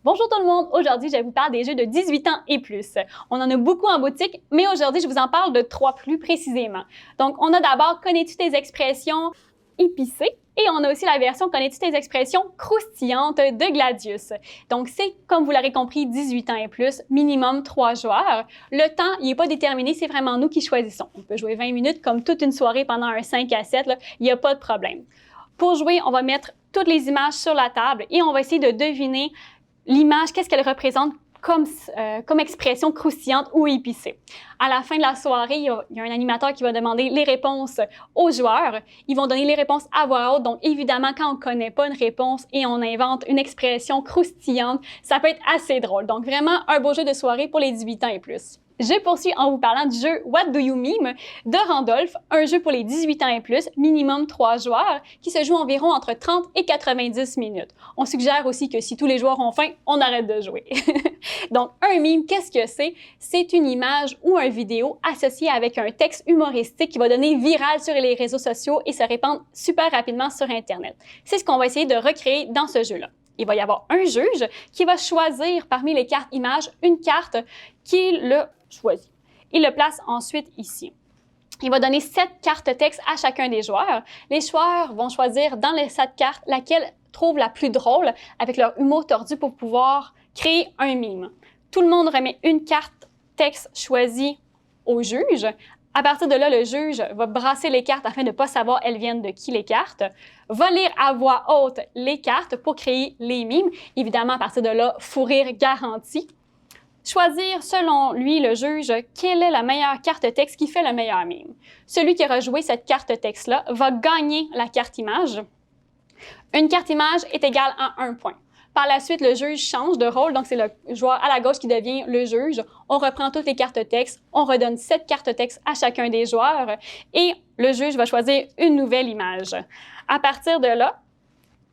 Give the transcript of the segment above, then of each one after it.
Bonjour tout le monde! Aujourd'hui, je vous parle des jeux de 18 ans et plus. On en a beaucoup en boutique, mais aujourd'hui, je vous en parle de 3 plus précisément. Donc, on a d'abord Connais-tu tes expressions épicées? Et on a aussi la version Connais-tu tes expressions croustillantes de Gladius. Donc, c'est, comme vous l'aurez compris, 18 ans et plus, minimum 3 joueurs. Le temps, il n'est pas déterminé, c'est vraiment nous qui choisissons. On peut jouer 20 minutes comme toute une soirée pendant un 5 à 7, là, il n'y a pas de problème. Pour jouer, on va mettre toutes les images sur la table et on va essayer de deviner l'image, qu'est-ce qu'elle représente comme expression croustillante ou épicée. À la fin de la soirée, il y a un animateur qui va demander les réponses aux joueurs. Ils vont donner les réponses à voix haute. Donc, évidemment, quand on ne connaît pas une réponse et on invente une expression croustillante, ça peut être assez drôle. Donc, vraiment, un beau jeu de soirée pour les 18 ans et plus. Je poursuis en vous parlant du jeu What Do You Meme de Randolph, un jeu pour les 18 ans et plus, minimum 3 joueurs, qui se joue environ entre 30 et 90 minutes. On suggère aussi que si tous les joueurs ont faim, on arrête de jouer. Donc, un meme, qu'est-ce que c'est? C'est une image ou une vidéo associée avec un texte humoristique qui va donner viral sur les réseaux sociaux et se répandre super rapidement sur Internet. C'est ce qu'on va essayer de recréer dans ce jeu-là. Il va y avoir un juge qui va choisir parmi les cartes images une carte qu'il a choisie. Il le place ensuite ici. Il va donner 7 cartes texte à chacun des joueurs. Les joueurs vont choisir dans les 7 cartes laquelle trouve la plus drôle avec leur humour tordu pour pouvoir créer un meme. Tout le monde remet une carte texte choisie au juge. À partir de là, le juge va brasser les cartes afin de ne pas savoir elles viennent de qui les cartes, va lire à voix haute les cartes pour créer les mimes. Évidemment, à partir de là, fou rire garanti. Choisir, selon lui, le juge, quelle est la meilleure carte texte qui fait le meilleur mime. Celui qui aura joué cette carte texte-là va gagner la carte image. Une carte image est égale à 1 point. Par la suite, le juge change de rôle, donc c'est le joueur à la gauche qui devient le juge. On reprend toutes les cartes texte, on redonne 7 cartes texte à chacun des joueurs et le juge va choisir une nouvelle image. À partir de là,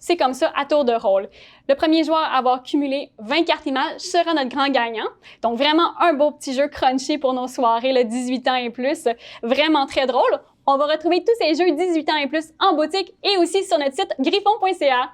c'est comme ça à tour de rôle. Le premier joueur à avoir cumulé 20 cartes images sera notre grand gagnant. Donc vraiment un beau petit jeu crunchy pour nos soirées, le 18 ans et plus. Vraiment très drôle. On va retrouver tous ces jeux 18 ans et plus en boutique et aussi sur notre site griffon.ca.